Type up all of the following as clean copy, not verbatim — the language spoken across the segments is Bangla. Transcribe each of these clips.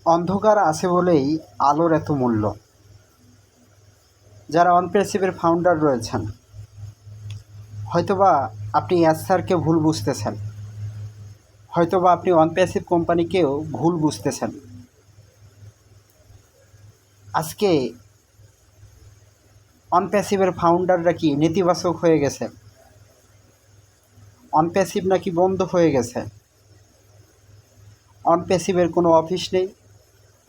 অন্ধকার আছে বলেই আলোর এত মূল্য। যারা অনপ্রেসিভের ফাউন্ডার রয়েছেন, হয়তোবা আপনি স্যারকে ভুল বুঝতেছেন, হয়তোবা আপনি অনপ্রেসিভ কোম্পানিকেও ভুল বুঝতেছেন। আজকে অনপ্যাসিভের ফাউন্ডাররা কি নেতিবাচক হয়ে গেছে? অনপ্যাসিভ নাকি বন্ধ হয়ে গেছে? অনপ্যাসিভের কোনো অফিস নেই,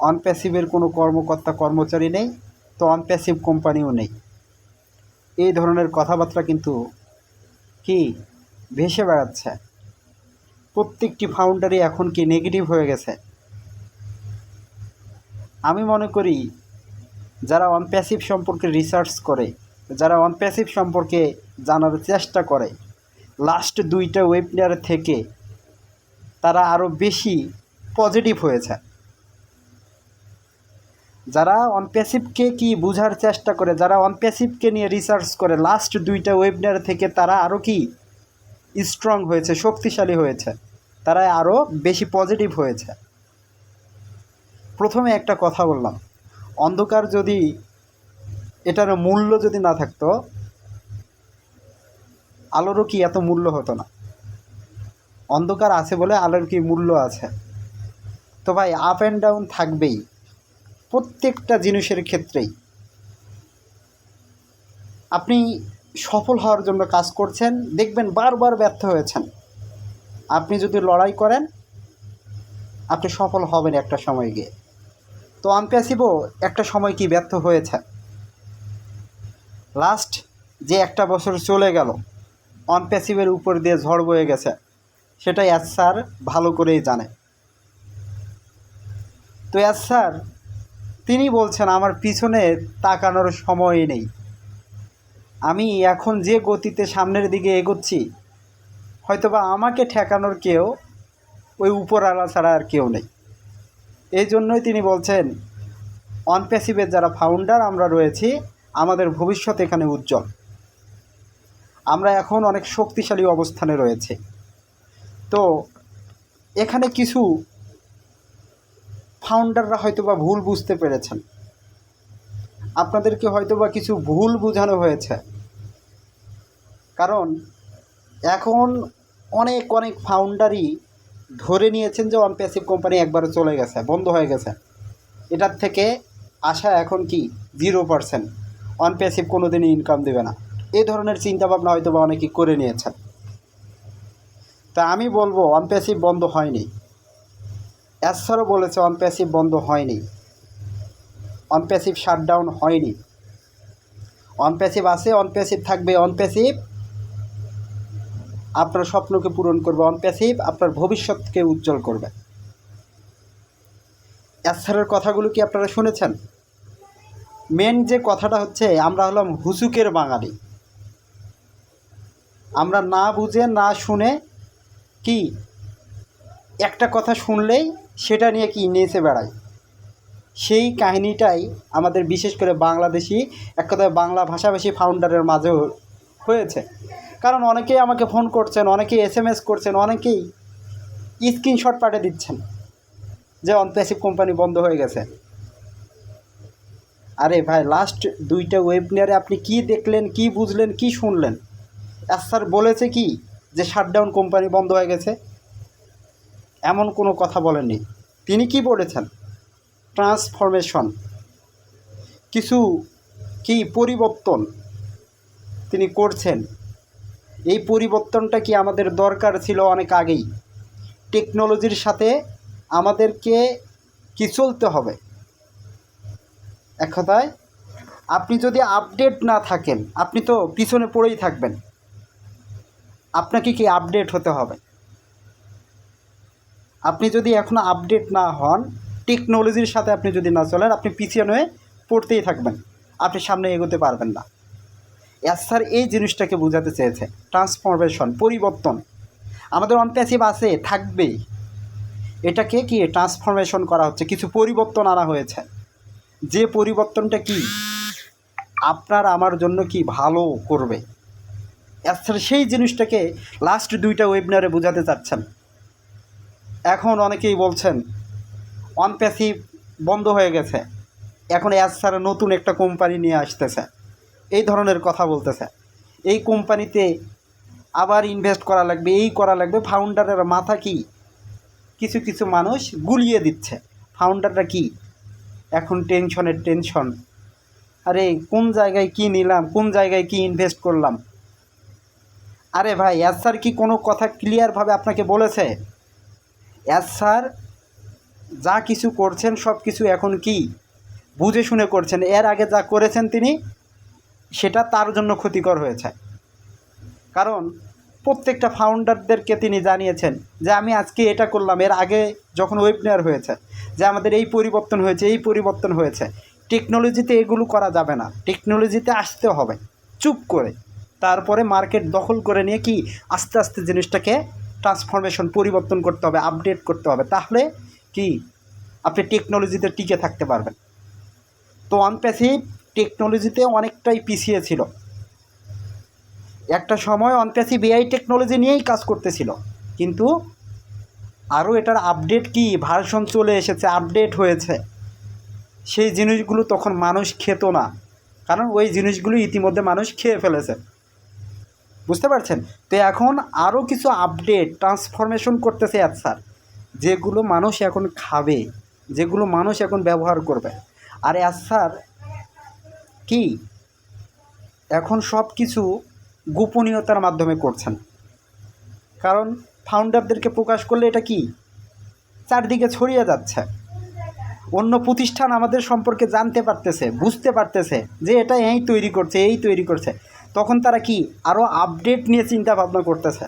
অনপ্যাসিভের কোনো কর্মকর্তা কর্মচারী নেই, তো অনপ্যাসিভ কোম্পানিও নেই। এই ধরনের কথাবার্তা কিন্তু কি ভেসে বেড়াচ্ছে। প্রত্যেকটি ফাউন্ডারই এখন কি নেগেটিভ হয়ে গেছে? আমি মনে করি যারা অনপ্যাসিভ সম্পর্কে রিসার্চ করে, যারা অনপ্যাসিভ সম্পর্কে জানার চেষ্টা করে, লাস্ট 2টা ওয়েবিনার থেকে তারা আরও বেশি পজিটিভ হয়েছে। যারা অনপ্যাসিভকে কি বোঝার চেষ্টা করে, যারা অনপ্যাসিভকে নিয়ে রিসার্চ করে, লাস্ট 2টা ওয়েবিনার থেকে তারা আরও কি স্ট্রং হয়েছে, শক্তিশালী হয়েছে, তারা আরও বেশি পজিটিভ হয়েছে। প্রথমে একটা কথা বললাম, অন্ধকার যদি এটার মূল্য যদি না থাকতো, আলোরও কি এত মূল্য হতো না। অন্ধকার আছে বলে আলোর কি মূল্য আছে। তো ভাই, আপ অ্যান্ড ডাউন থাকবেই প্রত্যেকটা জিনিসের ক্ষেত্রেই। আপনি সফল হওয়ার জন্য কাজ করছেন, দেখবেন বারবার ব্যর্থ হয়েছেন। আপনি যদি লড়াই করেন, আপনি সফল হবেন একটা সময় গিয়ে। তো অনপ্যাসিভও একটা সময় কি ব্যর্থ হয়েছে। লাস্ট যে একটা বছর চলে গেল, অনপ্যাসিভের উপর দিয়ে ঝড় বয়ে গেছে, সেটাই স্যার ভালো করেই জানে। তো স্যার তিনি বলছেন আমার পিছনে তাকানোর সময় নেই, আমি এখন যে গতিতে সামনের দিকে এগোচ্ছি, হয়তোবা আমাকে ঠেকানোর কেউ ওই উপরওয়ালা ছাড়া আর কেউ নেই। এই জন্যই তিনি বলছেন অনপ্যাসিভের যারা ফাউন্ডার আমরা রয়েছি, আমাদের ভবিষ্যৎ এখানে উজ্জ্বল, আমরা এখন অনেক শক্তিশালী অবস্থানে রয়েছে। তো এখানে কিছু ফাউন্ডাররা হয়তোবা ভুল বুঝতে পেরেছেন, আপনাদেরকে হয়তোবা কিছু ভুল বোঝানো হয়েছে। কারণ এখন অনেক অনেক ফাউন্ডারই ধরে নিয়েছেন যে অনপ্যাসিভ কোম্পানি একবারে চলে গেছে, বন্ধ হয়ে গেছে, এটার থেকে আশা এখন কি 0%, অনপ্যাসিভ কোনো দিনই ইনকাম দেবে না, এই ধরনের চিন্তাভাবনা হয়তো বা অনেকেই করে নিয়েছেন। তা আমি বলবো অনপ্যাসিভ বন্ধ হয়নি। স্যারও বলেছে অনপ্যাসিভ বন্ধ হয়নি, অনপ্যাসিভ শাটডাউন হয়নি। অনপ্যাসিভ আছে, অনপ্যাসিভ থাকবে। অনপ্যাসিভ আপনার স্বপ্নকে পূরণ করবে, অনপ্যাসিভ আপনার ভবিষ্যৎকে উজ্জ্বল করবে। স্যারের কথাগুলো কি আপনারা শুনেছেন? মেন যে কথাটা হচ্ছে, আমরা হলাম হুজুকের বাঙালি। আমরা না বুঝে না শুনে কি একটা কথা শুনলেই সেটা নিয়ে কি নেচে বেড়াই। সেই কাহিনীটাই আমাদের বিশেষ করে বাংলাদেশি, এক কথায় বাংলা ভাষাভাষী ফাউন্ডারের মাঝেও হয়েছে। কারণ অনেকেই আমাকে ফোন করছেন, অনেকেই SMS করছেন, অনেকেই স্ক্রিনশট পাঠিয়ে দিচ্ছেন যে অনপ্যাসিভ কোম্পানি বন্ধ হয়ে গেছে। আরে ভাই, লাস্ট 2টা ওয়েবিনারে আপনি কি দেখলেন, কি বুঝলেন, কি শুনলেন? স্যার বলেছে কি যে শাটডাউন কোম্পানি বন্ধ হয়ে গেছে? এমন কোনো কথা বলেননি। তিনি কি বলেছেন? ট্রান্সফরমেশন, কিছু কি পরিবর্তন তিনি করছেন। এই পরিবর্তনটা কি আমাদের দরকার ছিল অনেক আগেই। টেকনোলজির সাথে আমাদেরকে কি চলতে হবে। এক কথায়, আপনি যদি আপডেট না থাকেন, আপনি তো পিছনে পড়েই থাকবেন। আপনাকে কি আপডেট হতে হবে। আপনি যদি এখনও আপডেট না হন, টেকনোলজির সাথে আপনি যদি না চলেন, আপনি পিছনে পড়তেই থাকবেন, আপনি সামনে এগোতে পারবেন না। স্যার এই জিনিসটাকে বোঝাতে চেয়েছে, ট্রান্সফরমেশন, পরিবর্তন। আমাদের অনপ্যাসিভ আছে, থাকবেই, এটাকে কি ট্রান্সফরমেশন করা হচ্ছে, কিছু পরিবর্তন আনা হয়েছে। যে পরিবর্তনটা কি আপনার আমার জন্য কি ভালো করবে, স্যার সেই জিনিসটাকে লাস্ট 2টা ওয়েবিনারে বোঝাতে চাচ্ছেন। এখন অনেকেই বলছেন অন প্যাসিভ বন্ধ হয়ে গেছে, এখন অ্যাজ স্যার নতুন একটা কোম্পানি নিয়ে আসতেছে, এই ধরনের কথা বলতেছে। এই কোম্পানিতে আবার ইনভেস্ট করা লাগবে, এই করা লাগবে। ফাউন্ডারের মাথা কি কিছু কিছু মানুষ গুলিয়ে দিচ্ছে। ফাউন্ডাররা কি এখন টেনশনের টেনশন, আরে কোন জায়গায় কি নিলাম, কোন জায়গায় কি ইনভেস্ট করলাম। আরে ভাই, অ্যাজ স্যার কি কোনো কথা ক্লিয়ারভাবে আপনাকে বলেছে? অ্যাজ স্যার যা কিছু করছেন সব কিছু এখন কি বুঝে শুনে করছেন। এর আগে যা করেছেন তিনি, সেটা তার জন্য ক্ষতিকর হয়েছে। কারণ প্রত্যেকটা ফাউন্ডারদেরকে তিনি জানিয়েছেন যে আমি আজকে এটা করলাম। এর আগে যখন ওয়েবিনার হয়েছে যে আমাদের এই পরিবর্তন হয়েছে, এই পরিবর্তন হয়েছে। টেকনোলজিতে এগুলো করা যাবে না, টেকনোলজিতে আসতে হবে চুপ করে, তারপরে মার্কেট দখল করে নিয়ে কি আস্তে আস্তে জিনিসটাকে ট্রান্সফরমেশন পরিবর্তন করতে হবে, আপডেট করতে হবে, তাহলে কি আপনি টেকনোলজিতে টিকে থাকতে পারবেন। তো অনপ্যাসিভ টেকনোলজিতে অনেকটাই পিছিয়ে ছিল। একটা সময় অনপ্যাসিভ এআই টেকনোলজি নিয়েই কাজ করতেছিল, কিন্তু আরও এটার আপডেট কি ভার্সন চলে এসেছে, আপডেট হয়েছে। সেই জিনিসগুলো তখন মানুষ খেত না, কারণ ওই জিনিসগুলো ইতিমধ্যে মানুষ খেয়ে ফেলেছে, বুঝতে পারছেন? তো এখন আরও কিছু আপডেট ট্রান্সফরমেশন করতেছে অ্যাজ স্যার, যেগুলো মানুষ এখন খাবে, যেগুলো মানুষ এখন ব্যবহার করবে। আর অ্যাজ স্যার কি এখন সব কিছু গোপনীয়তার মাধ্যমে করছেন, কারণ ফাউন্ডারদেরকে প্রকাশ করলে এটা কি চারদিকে ছড়িয়ে যাচ্ছে। অন্য প্রতিষ্ঠান আমাদের সম্পর্কে জানতে পারতেছে, বুঝতে পারতেছে যে এটা এই তৈরি করছে, এই তৈরি করছে, তখন তারা কি আরও আপডেট নিয়ে চিন্তা ভাবনা করতেছে।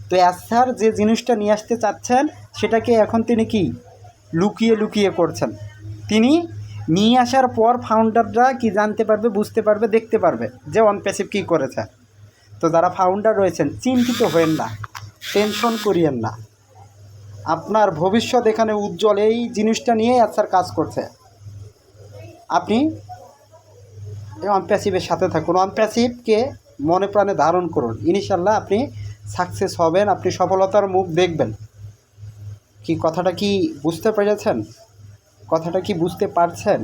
তো অ্যাজ স্যার যে জিনিসটা নিয়ে আসতে চাচ্ছেন সেটাকে এখন তিনি কি লুকিয়ে লুকিয়ে করছেন। তিনি নিয়ে আসার পর ফাউন্ডাররা কি জানতে পারবে, বুঝতে পারবে, দেখতে পারবে যে অনপ্যাসিভ কী করেছে। তো যারা ফাউন্ডার রয়েছেন চিন্তিত হয়েন না, টেনশন করিয়েন না, আপনার ভবিষ্যৎ এখানে উজ্জ্বল। এই জিনিসটা নিয়েই স্যার কাজ করছে। আপনি অনপ্যাসিভের সাথে থাকুন, অনপ্যাসিভকে মনে প্রাণে ধারণ করুন, ইনশাল্লাহ আপনি সাকসেস হবেন, আপনি সফলতার মুখ দেখবেন। কি কথাটা কি বুঝতে পেরেছেন? কথাটা কি বুঝতে পারছেন?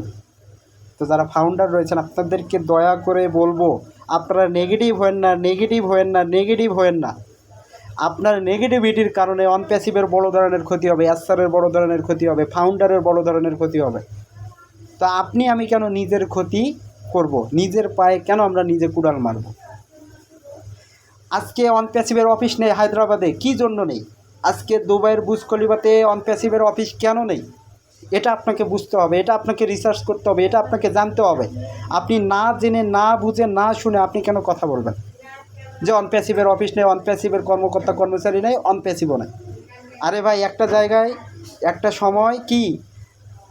তো যারা ফাউন্ডার রয়েছেন আপনাদেরকে দয়া করে বলবো, আপনারা নেগেটিভ হয়েন না, নেগেটিভ হয়েন না, নেগেটিভ হয়েন না। আপনার নেগেটিভিটির কারণে অনপ্যাসিভের বড় ধরনের ক্ষতি হবে, অ্যাসারের বড় ধরনের ক্ষতি হবে, ফাউন্ডারের বড় ধরনের ক্ষতি হবে। তো আপনি আমি কেন নিজের ক্ষতি করব? নিজের পায়ে কেন আমরা নিজে কুড়াল মারব? আজকে অনপ্যাসিভের অফিস নেই হায়দ্রাবাদে, কী জন্য নেই? আজকে দুবাইয়ের বুর্জ খলিফাতে অনপ্যাসিভের অফিস কেন নেই? এটা আপনাকে বুঝতে হবে, এটা আপনাকে রিসার্চ করতে হবে, এটা আপনাকে জানতে হবে। আপনি না জেনে, না বুঝে, না শুনে আপনি কেন কথা বলবেন যে অনপ্যাসিভের অফিস নেই, অনপ্যাসিভের কর্মকর্তা কর্মচারী নেই, অনপ্যাসিভও নেই? আরে ভাই, একটা জায়গায় একটা সময় কি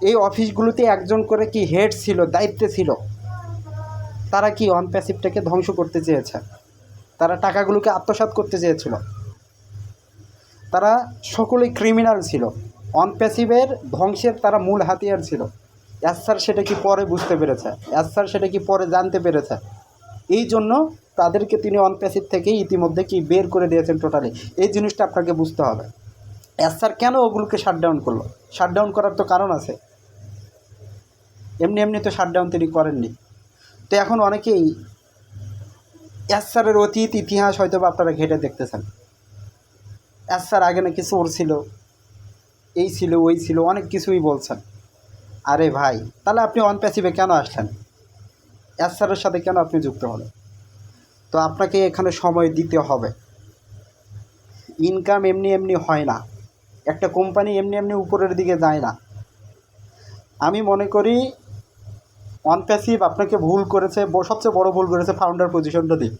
এই অফিসগুলোতে একজন করে কি হেড ছিল, দায়িত্বে ছিল। তারা কি অনপ্যাসিভটাকে ধ্বংস করতে চেয়েছে, তারা টাকাগুলোকে আত্মসাৎ করতে চেয়েছিল, তারা সকলেই ক্রিমিনাল ছিল। অনপ্যাসিভের ধ্বংসের তারা মূল হাতিয়ার ছিল। স্যার সেটা কি পরে বুঝতে পেরেছে, স্যার সেটা কি পরে জানতে পেরেছে। এই জন্য তাদেরকে তিনি অনপ্যাসিভ থেকেই ইতিমধ্যে কি বের করে দিয়েছেন টোটালি। এই জিনিসটা আপনাকে বুঝতে হবে। স্যার কেন ওগুলোকে শাটডাউন করলো? শাটডাউন করার তো কারণ আছে, এমনি এমনি তো শাটডাউন তিনি করেননি। তো এখন অনেকেই স্যারের অতীত ইতিহাস হয়তো বা আপনারা ঘেটে দেখতেছেন। স্যার আগে নাকি চোর ছিল, এই ছিল, ওই ছিল, অনেক কিছুই বলছেন। আরে ভাই, তাহলে আপনি অনপ্যাসিভে কেন আসলেন? স্যারের সাথে কেন আপনি যুক্ত হলেন? তো আপনাকে এখানে সময় দিতে হবে। ইনকাম এমনি এমনি হয় না, একটা কোম্পানি এমনি এমনি উপরের দিকে যায় না। আমি মনে করি অনপ্যাসিভ আপনাকে ভুল করেছে, সবচেয়ে বড় ভুল করেছে ফাউন্ডার পজিশনটা দিয়ে।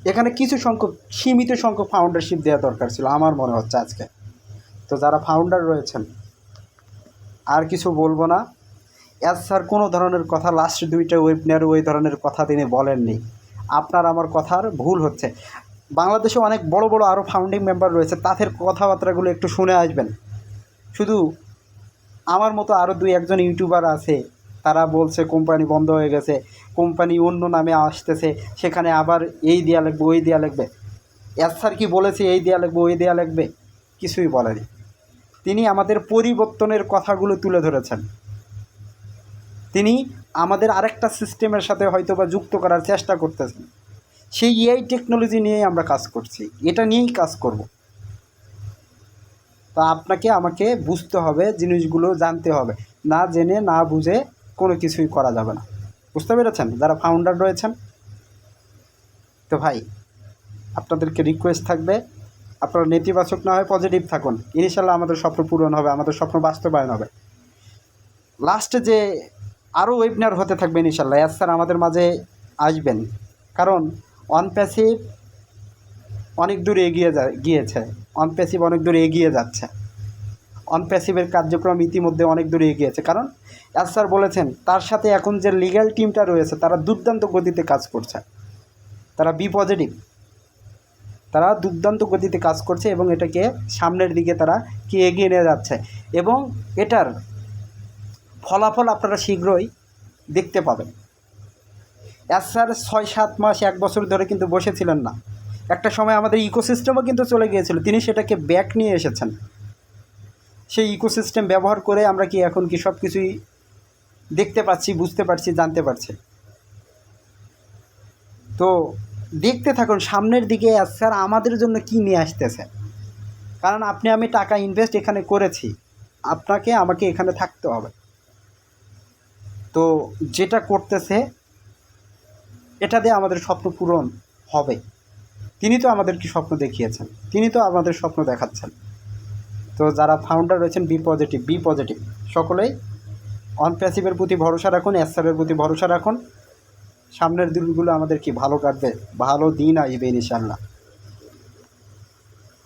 এখানে কিছু সংখ্যক, সীমিত সংখ্যক ফাউন্ডারশিপ দেওয়া দরকার ছিল আমার মনে হচ্ছে আজকে। তো যারা ফাউন্ডার রয়েছেন, আর কিছু বলবো না। স্যার কোনো ধরনের কথা লাস্ট দুইটা ওয়েবিনারে ওই ধরনের কথা তিনি বলেননি। আপনার আমার কথার ভুল হচ্ছে। বাংলাদেশে অনেক বড় বড় আরও ফাউন্ডিং মেম্বার রয়েছে, তাদের কথাবার্তাগুলো একটু শুনে আসবেন। শুধু আমার মতো আরও দুই একজন ইউটিউবার আছে, তারা বলছে কোম্পানি বন্ধ হয়ে গেছে, কোম্পানি অন্য নামে আসতেছে, সেখানে আবার এই দেওয়া লাগবে, ওই দেওয়া লাগবে। স্যার কি বলেছে এই দেওয়া লাগবে, ওই দেওয়া লাগবে? কিছুই বলেনি। তিনি আমাদের পরিবর্তনের কথাগুলো তুলে ধরেছেন। তিনি আমাদের আরেকটা সিস্টেমের সাথে হয়তো বা যুক্ত করার চেষ্টা করতেছেন। সেই এআই টেকনোলজি নিয়েই আমরা কাজ করছি, এটা নিয়েই কাজ করব। তা আপনাকে আমাকে বুঝতে হবে, জিনিসগুলো জানতে হবে। না জেনে না বুঝে কোনো কিছুই করা যাবে না। বুঝতে পেরেছেন যারা ফাউন্ডার রয়েছেন? তো ভাই, আপনাদেরকে রিকোয়েস্ট থাকবে, আপনারা নেতিবাচক না হয় পজিটিভ থাকুন। ইনশাল্লাহ আমাদের স্বপ্ন পূরণ হবে, আমাদের স্বপ্ন বাস্তবায়ন হবে। লাস্টে যে আরও ওয়েবিনার হতে থাকবে ইনশাল্লাহ। স্যার আমাদের মাঝে আসবেন, কারণ অনপ্যাসিভ অনেক দূর গিয়েছে, অনপ্যাসিভ অনেক দূর এগিয়ে যাচ্ছে। অনপ্যাসিভের কার্যক্রম ইতিমধ্যে অনেক দূরে এগিয়েছে, কারণ স্যার বলেছেন তার সাথে এখন যে লিগ্যাল টিমটা রয়েছে তারা দুর্দান্ত গতিতে কাজ করছে। তারা বি পজিটিভ, তারা দুর্দান্ত গতিতে কাজ করছে এবং এটাকে সামনের দিকে তারা কি এগিয়ে নিয়ে যাচ্ছে, এবং এটার ফলাফল আপনারা শীঘ্রই দেখতে পাবেন। স্যার 6-7 মাস 1 বছর ধরে কিন্তু বসেছিলেন না। একটা সময় আমাদের ইকোসিস্টেমও কিন্তু চলে গিয়েছিল, তিনি সেটাকে ব্যাক নিয়ে এসেছেন। সেই ইকোসিস্টেম ব্যবহার করে আমরা কি এখন কি সব কিছুই দেখতে পাচ্ছি, বুঝতে পারছি, জানতে পারছি। তো দেখতে থাকুন সামনের দিকে স্যার আমাদের জন্য কি নিয়ে আসতেছে, কারণ আপনি আমি টাকা ইনভেস্ট এখানে করেছি, আপনাকে আমাকে এখানে থাকতে হবে। তো যেটা করতেছে এটা দিয়ে আমাদের স্বপ্ন পূরণ হবে। তিনি তো আমাদেরকে স্বপ্ন দেখিয়েছেন, তিনি তো আমাদের স্বপ্ন দেখাচ্ছেন। তো যারা ফাউন্ডার রয়েছেন বি পজিটিভ সকলেই অনপ্যাসিভের প্রতি ভরসা রাখুন, স্যারের প্রতি ভরসা রাখুন। সামনের দিনগুলো আমাদের কি ভালো কাটবে, ভালো দিন আসবে ইনশাল্লাহ।